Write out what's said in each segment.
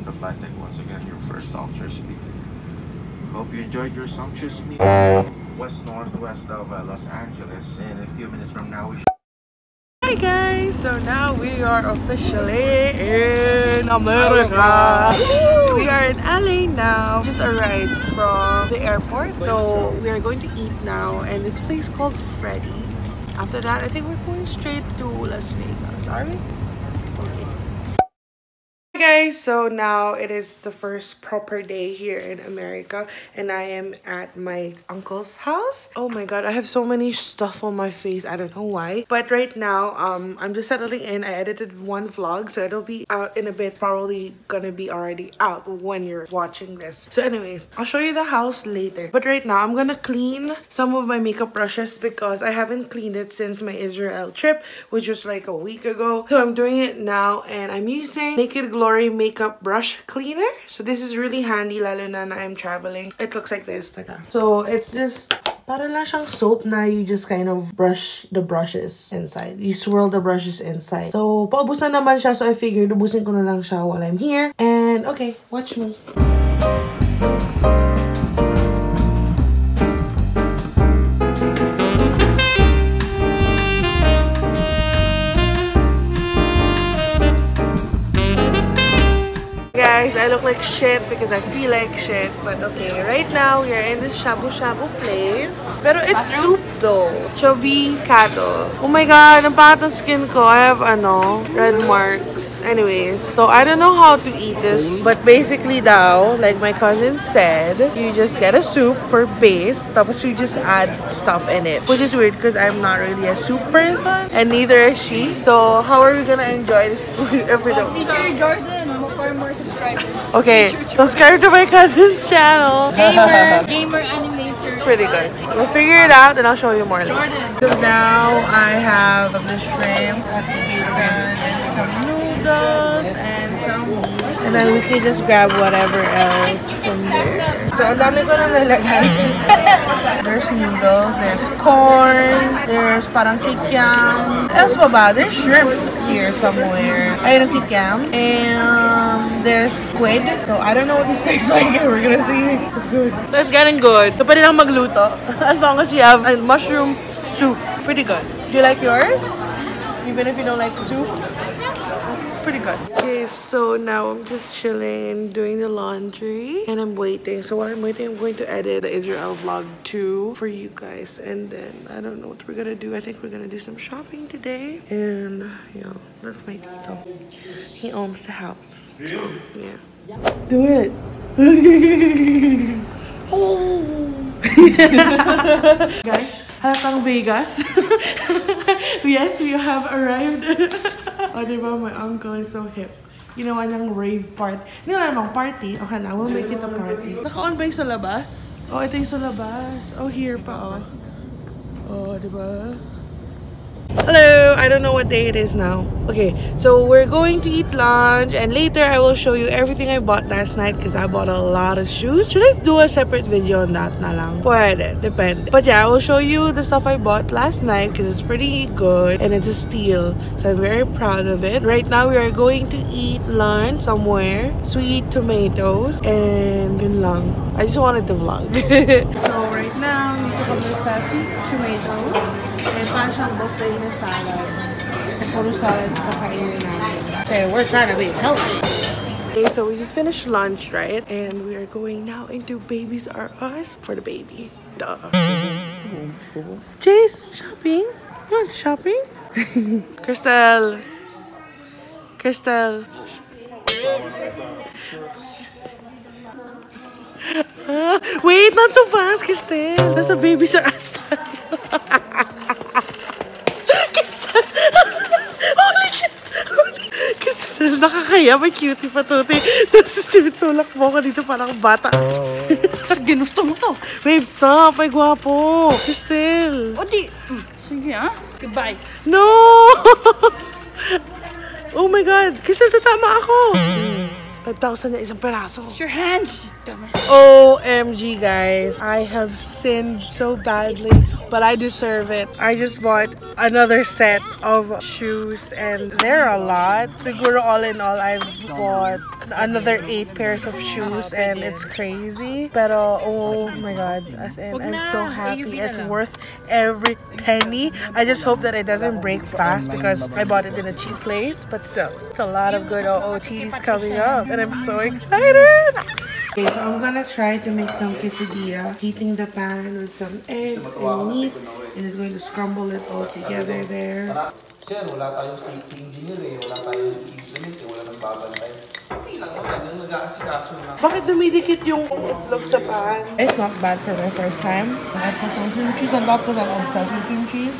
welcome to Flight Deck once again, your first officer speaking. Hope you enjoyed your sumptuous meal. West-northwest of Los Angeles. In a few minutes from now, we should... Hi guys! So now we are officially in America. We are in LA now. Just arrived from the airport. So we are going to eat now, and this place called Freddy's. After that, I think we're going straight to Las Vegas. Are we? Okay. Hi guys, so now it is the first proper day here in America, and I am at my uncle's house. Oh my god, I have so many stuff on my face. I don't know why, but right now I'm just settling in. I edited one vlog, so it'll be out in a bit. Probably gonna be already out when you're watching this. So anyways, I'll show you the house later, but right now I'm gonna clean some of my makeup brushes because I haven't cleaned it since my Israel trip, which was like a week ago. So I'm doing it now, and I'm using Naked Glory makeup brush cleaner. So this is really handy lalo na I'm traveling. It looks like this. So it's just para lang siyang soap na you just kind of brush the brushes inside. You swirl the brushes inside. So paubos na naman siya, so I figured ubusin ko na lang siya while I'm here. And okay, watch me. Guys, I look like shit because I feel like shit, but okay. Right now, we are in this shabu-shabu place. Pero it's soup though. Chubby cattle. Oh my god, ang pangit ng skin ko. I have, red marks. Anyways, so I don't know how to eat this, but basically daw, like my cousin said, you just get a soup for base, tapos you just add stuff in it. Which is weird because I'm not really a soup person, and neither is she. So how are we gonna enjoy this food if we don't? Feature Jordan for more subscribers. Okay, subscribe to my cousin's channel. Gamer animator. Pretty good. We'll figure it out and I'll show you more later. Jordan. So now I have the shrimp, bacon, and some noodles, and some meat. And then we can just grab whatever else from there. So ang dami ko na nalagay. There's noodles, there's corn, there's parang kikiam. Else pa ba? There's shrimps here somewhere. Ayun ang kikiam. And there's squid. So I don't know what this tastes like. We're gonna see. It's good. It's getting good. So pwede lang magluto. As long as you have a mushroom soup. Pretty good. Do you like yours? Even if you don't like soup? Pretty good. Okay, so now I'm just chilling, doing the laundry, and I'm waiting. So while I'm waiting, I'm going to edit the Israel vlog 2 for you guys, and then I don't know what we're gonna do. I think we're gonna do some shopping today, and that's my tito. He owns the house. So yeah, do it. Guys, halatang Vegas. Yes, we have arrived. O, diba, my uncle is so hip. Ginawa niyang rave party. Hindi wala namang party. Okay na, we'll make it a party. Naka-on ba yung sa labas? Oh, ito yung sa labas. Oh, here pa, oh. Oh, diba? Hello! I don't know what day it is now. Okay, so we're going to eat lunch, and later I will show you everything I bought last night because I bought a lot of shoes. Should I do a separate video on that na lang? Pwede, depende. But yeah, I will show you the stuff I bought last night because it's pretty good and it's a steal. So I'm very proud of it. Right now we are going to eat lunch somewhere. Sweet tomatoes and yun lang. I just wanted to vlog. So right now, dito kami sa sweet tomatoes. And parang siyang buffet na salad. So, puro salad kakainin namin. Okay, we're trying to be healthy. Okay, so we just finished lunch, right? And we are going now into Babies R Us for the baby. Duh. Chase, shopping? You want shopping? Crystal. Crystal. Wait, not so fast, Crystal. That's a Babies R Us. Holy shit! Crystal, nakakaya. May cutie pa to. Tapos tinutulak mo ako dito parang bata. Ginusto mo to. Babe, stop. Ay, gwapo. Crystal. O di. Sige Goodbye. No! Oh my god. Crystal, tatama ako. 5,000 na isang peraso. It's your hands. OMG, guys. I have sinned so badly, but I deserve it. I just bought another set of shoes, and they're a lot. Siguro all in all, I've bought another 8 pairs of shoes, and it's crazy. Pero, oh my God. As in, I'm so happy. It's worth every penny. I just hope that it doesn't break fast because I bought it in a cheap place, but still, it's a lot of good OOTs coming up, and I'm so excited. Okay, so I'm gonna try to make some quesadilla, heating the pan with some eggs and meat, and it's going to scramble it all together there. Kasi wala tayong safety engineer eh, wala tayong implement eh, wala nang babantay. Hindi lang naman, yung nag-aasikaso na. Bakit dumidikit yung itlog sa pan? It's not bad for my first time. I put some cream cheese on top because I'm obsessed with cream cheese.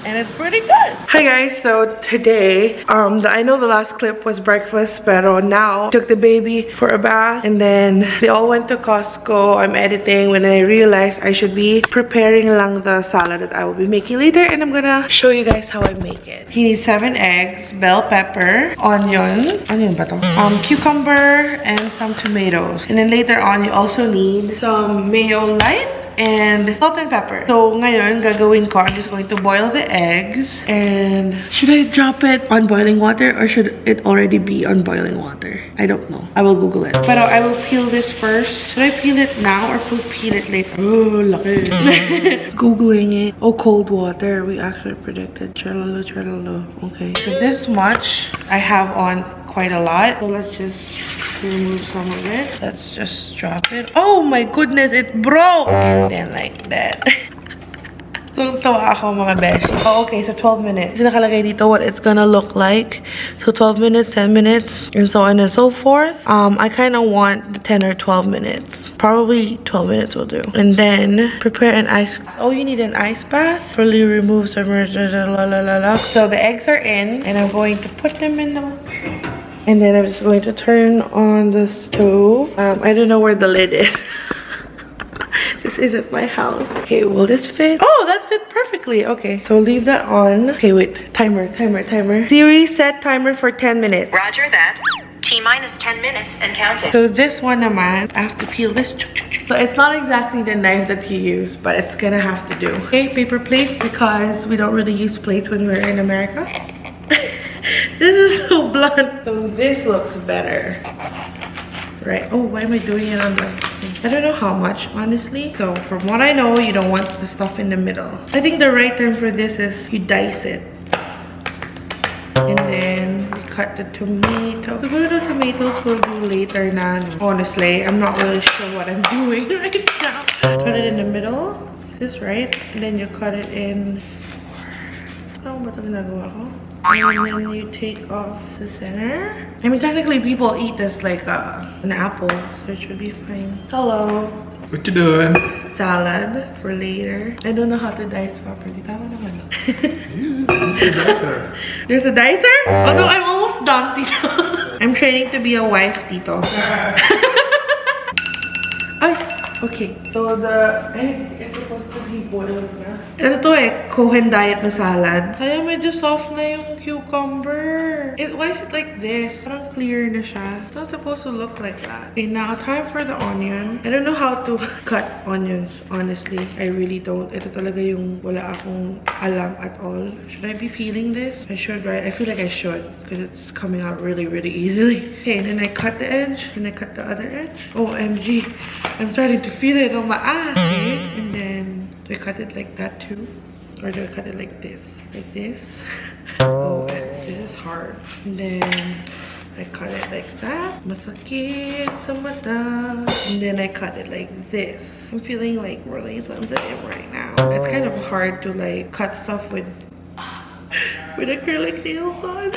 And it's pretty good. Hi guys, so today, I know the last clip was breakfast, pero now took the baby for a bath, and then they all went to Costco. I'm editing when I realized I should be preparing lang the salad that I will be making later, and I'm gonna show you guys how I make it. You need 7 eggs, bell pepper, onion ba to? Cucumber, and some tomatoes. And then later on, you also need some mayo light and salt and pepper. So ngayon, gagawin ko, I'm just going to boil the eggs. And should I drop it on boiling water or should it already be on boiling water? I don't know. I will Google it. But I will peel this first. Should I peel it now or peel it later? Oh, laki. Googling it. Oh, cold water. We actually predicted. Trelalo. Okay. So this much I have on quite a lot. So let's just remove some of it. Let's just drop it. Oh my goodness, it broke! And then like that. Tawa ako mga beshi. Oh, okay, so 12 minutes. Kasi nakalagay dito what it's gonna look like. So 12 minutes, 10 minutes, and so on and so forth. I kind of want the 10 or 12 minutes. Probably 12 minutes will do. And then prepare an ice. Oh, you need an ice bath. Fully remove some. So the eggs are in, and I'm going to put them in the. And then I'm just going to turn on the stove. I don't know where the lid is. This isn't my house. Okay, will this fit? Oh, that fit perfectly. Okay, so leave that on. Okay, wait. Timer. Siri, set timer for 10 minutes. Roger that. T-minus 10 minutes and counting. So this one, naman, I have to peel this. So it's not exactly the knife that you use, but it's gonna have to do. Okay, paper plates, because we don't really use plates when we're in America. This is so blunt. So this looks better. Right. Oh, why am I doing it on the... I don't know how much, honestly. So from what I know, you don't want the stuff in the middle. I think the right term for this is you dice it. And then we cut the tomato. The tomatoes will do later na. Honestly, I'm not really sure what I'm doing right now. Cut it in the middle. Is this right? And then you cut it in... Ano ba ito ginagawa ko? And then you take off the center. I mean, technically people eat this like an apple, so it should be fine. Hello. What you doing? Salad for later. I don't know how to dice properly. Tama naman. There's a dicer. There's a dicer? Although I'm almost done, Tito. I'm training to be a wife, Tito. Okay, so the egg is supposed to be boiled na. Ito to Cohen diet na salad. Kaya medyo soft na yung cucumber. Why is it like this? Parang clear na siya. It's not supposed to look like that. Okay, now time for the onion. I don't know how to cut onions, honestly. I really don't. Ito talaga yung wala akong alam at all. Should I be feeling this? I should, right? I feel like I should because it's coming out really, really easily. Okay, and then I cut the edge and I cut the other edge. OMG. I'm starting to feel it on my ass. Okay? And then do I cut it like that too? Or do I cut it like this? Like this? Oh, this is hard. And then I cut it like that. Masakit sa mata. And then I cut it like this. I'm feeling like really sensitive right now. It's kind of hard to like cut stuff with acrylic nails on.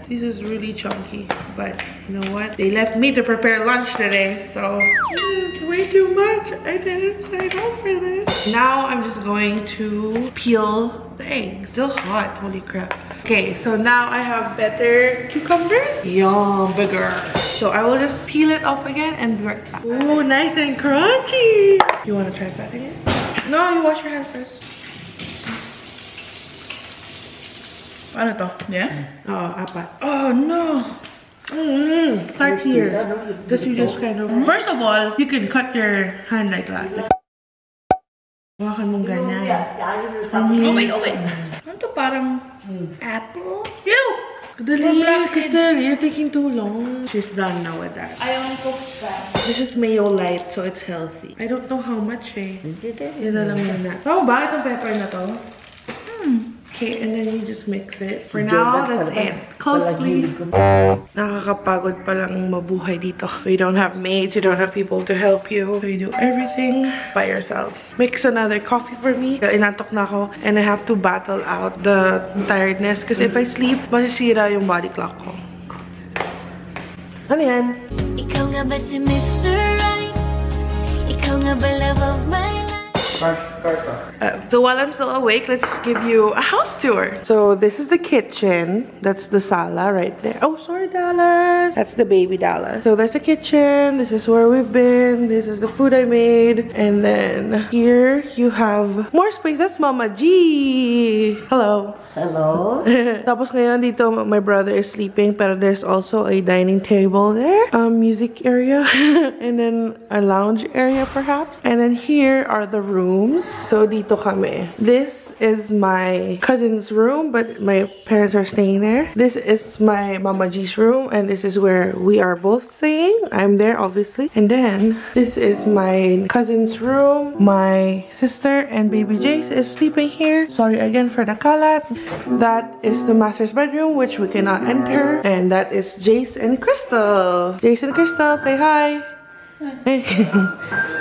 This is really chunky, but you know what? They left me to prepare lunch today, so this is way too much. I didn't sign up for this. Now I'm just going to peel the egg. Still hot, holy crap. Okay, so now I have better cucumbers. Yum, bigger. So I will just peel it off again and be right back. Oh, nice and crunchy. You want to try that again? No, you wash your hands first. Ano to? Yeah? Oh, apat. Oh no! Start here. Because you just kind of... First of all, you can cut your hand like that. Hawakan mong ganyan. Okay. Ano to, parang apple? Ew! Dali, Crystal, you're taking too long. She's done now with that. I only cook that. This is mayo light, so it's healthy. I don't know how much eh. Yan na lang muna. Oh, ba? Itong pepper na to? Okay, and then you just mix it. For now, that's it. Close, please. Nakakapagod palang mabuhay dito. You don't have maids, you don't have people to help you. So you do everything by yourself. Mix another coffee for me. Inatok na ako, and I have to battle out the tiredness. Because if I sleep, masisira yung body clock ko. Ano yan? Ikaw nga ba si Mr. Right? Ikaw nga ba love of my life? So while I'm still awake, let's give you a house tour. So this is the kitchen. That's the sala right there. Oh, sorry, Dallas. That's the baby Dallas. So there's the kitchen. This is where we've been. This is the food I made. And then here you have more space. That's Mama G. Hello. Hello. Tapos ngayon dito, my brother is sleeping, pero there's also a dining table there, music area, and then a lounge area perhaps. And then here are the rooms. So dito kami. This is my cousin's room, but my parents are staying there. This is my Mama G's room, and this is where we are both staying. I'm there obviously. And then this is my cousin's room. My sister and baby Jace is sleeping here. Sorry again for the kalat. That is the master's bedroom, which we cannot enter. And that is Jace and Crystal. Jace and Crystal, say hi. Hey.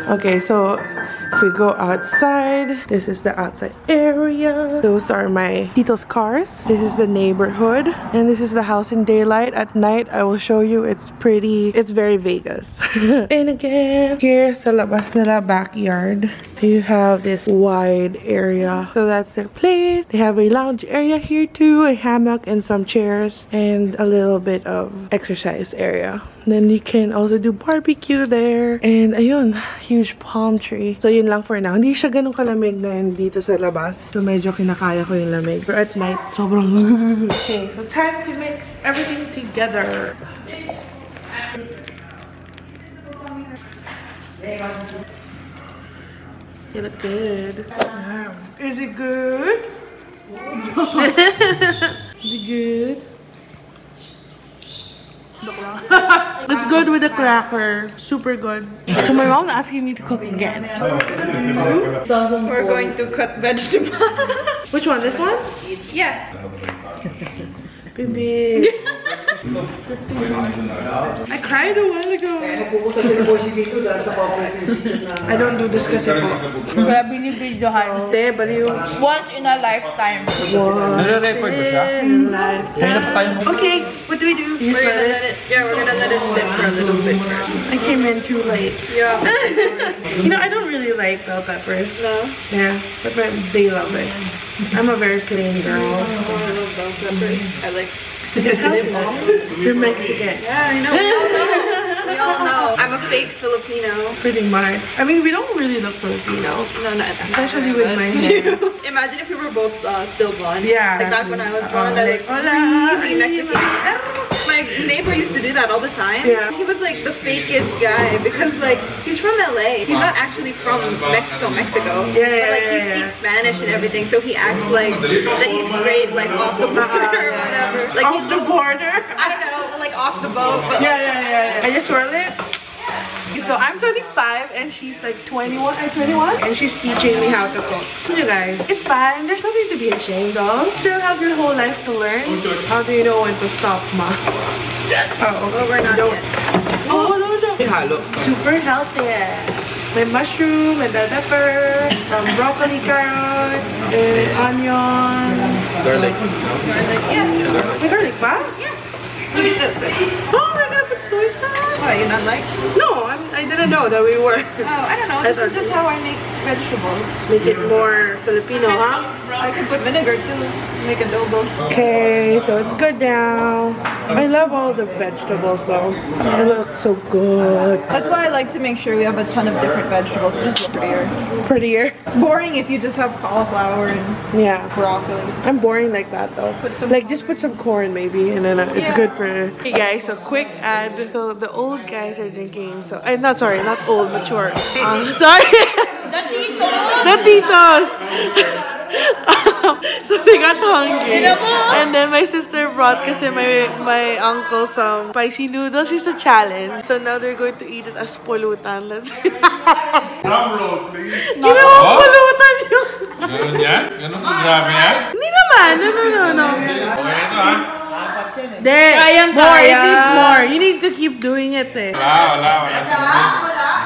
Okay, so if we go outside, this is the outside area. Those are my tito's cars. This is the neighborhood. And this is the house in daylight. At night, I will show you. It's pretty, it's very Vegas. And again, here's the labas nila backyard. You have this wide area. So that's their place. They have a lounge area here too, a hammock and some chairs, and a little bit of exercise area. Then you can also do barbecue there. And ayun, huge palm tree. So yun lang for now. Hindi siya ganun kalamig ngayon dito sa labas. So medyo kinakaya ko yung lamig. Pero at night, sobrang Okay, so time to mix everything together. You look good. Is it good? Is it good? It's good with the cracker. Super good. So my mom's asking me to cook again. We're going to cut vegetables. Which one? This one? Yeah. Baby. I cried a while ago. I don't do this kasi po. Kaya binibidyohan. Once in a lifetime. Nare-record ba siya? Okay, what do we do? We're gonna let it sit for a little bit first. I came in too late. Yeah. You know, I don't really like bell peppers. No. Yeah, but they love it. I'm a very plain girl. I love bell peppers. I like. You're Mexican. Yeah, I know. We all know. I'm a fake Filipino. Pretty much. I mean, we don't really look Filipino. No, not especially with my hair. Imagine if we were both still blonde. Yeah. Like back when I was blonde, I was hola, really Mexican. My neighbor used to do that all the time. Yeah. He was like the fakest guy because like he's from LA. He's not actually from Mexico. Yeah, but like he speaks Spanish and everything, so he acts like that he's straight like off the border or whatever. Like off the border? I don't know, like off the boat. But Yeah. I just swirl it. So I'm 25 and she's like 21 and she's teaching me how to cook. You guys, it's fine. There's nothing to be ashamed of. You still have your whole life to learn. How do you know when to stop, ma? Oh, well, we're not yet. Oh, no. Super healthy. May mushroom, may bell pepper, broccoli, carrot, onion. Garlic. Yeah. May garlic ba? Yeah. Look at this. Oh, we're gonna put soy sauce. Why, you not like? No, I didn't know that we were. Oh, I don't know. This is just how I make vegetables. Make it more Filipino, huh? I could put vinegar too. Make adobo. Okay, so it's good now. I love all the vegetables though. They look so good. That's why I like to make sure we have a ton of different vegetables. It just looks prettier. Prettier? It's boring if you just have cauliflower and broccoli. I'm boring like that though. Just put some corn maybe, and then it's good for. Hey guys, so quick ad. So the old guys are drinking. So not old, mature. Sorry. The titos. So they got hungry, and then my sister brought kasi my uncle some spicy noodles. It's a challenge, so now they're going to eat it as pulutan. Let's see. Drum roll, please. Ginawa pulutan yun. Ganun yan? Ganun ka grabe yan? Hindi naman. No. Okay ito ha? More. It needs more. You need to keep doing it eh. Wala.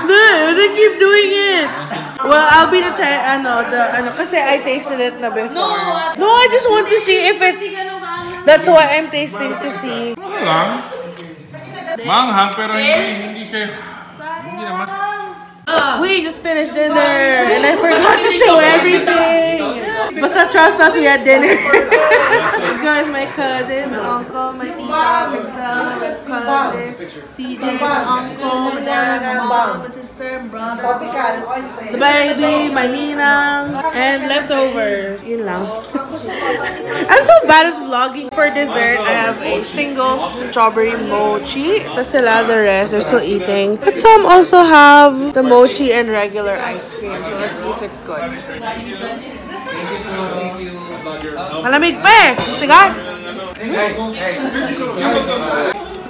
No, they keep doing it. Well, I'll be kasi I tasted it na before. No, I just want to see if it's. That's why I'm tasting to see. Okay lang. Manghang, pero hindi kayo. Hindi naman. We just finished dinner and I forgot to show everything. Basta trust us, we had dinner. These guys, my cousin, my uncle, my tita, Crystal, my cousin, CJ, my uncle, my dad, my mom, my sister, my brother, the baby, my ninang, and leftovers. Yun lang. I'm so bad at vlogging. For dessert, I have a single strawberry mochi. Tapos sila, the rest, they're still eating. But some also have the mochi and regular ice cream. So let's see if it's good. Malamig pa eh! Sigas!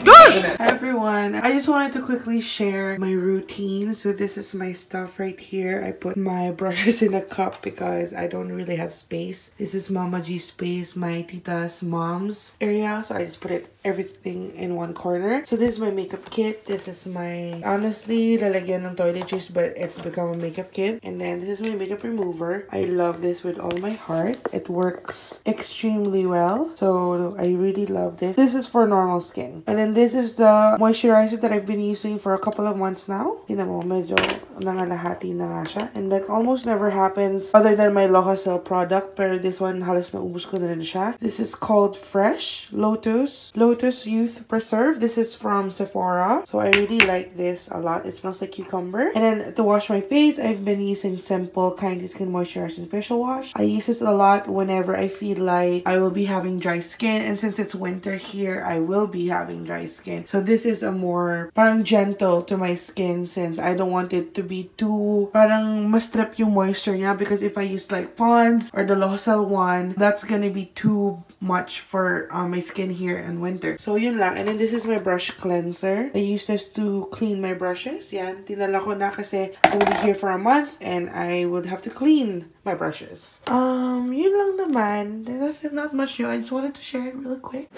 Good! Hi everyone, I just wanted to quickly share my routine. So this is my stuff right here. I put my brushes in a cup because I don't really have space. This is Mama G's space, my tita's mom's area. So I just put everything in one corner. So this is my makeup kit. This is my, honestly, lalagyan ng toiletries, but it's become a makeup kit. And then this is my makeup remover. I love this with all my heart. It works extremely well. So I really love this. This is for normal skin. And then this is the moisturizer that I've been using for a couple of months now. Tingnan mo, medyo nangalahati na nga siya. And that almost never happens other than my Local product. Pero this one, halos naubos ko na rin siya. This is called Fresh Lotus Youth Preserve. This is from Sephora. So I really like this a lot. It smells like cucumber. And then to wash my face, I've been using Simple Kindly Skin Moisturizing Facial Wash. I use this a lot whenever I feel like I will be having dry skin. And since it's winter here, I will be having dry skin. So this is a more parang gentle to my skin since I don't want it to be too parang ma-strip yung moisture niya, because if I use like Pond's or the Local one, that's gonna be too much for my skin here in winter. So yun lang. And then this is my brush cleanser. I use this to clean my brushes. Yan, tinala ko na kasi I'm gonna be here for a month and I would have to clean my brushes. Yun lang naman. There's not much new. I just wanted to share it really quick.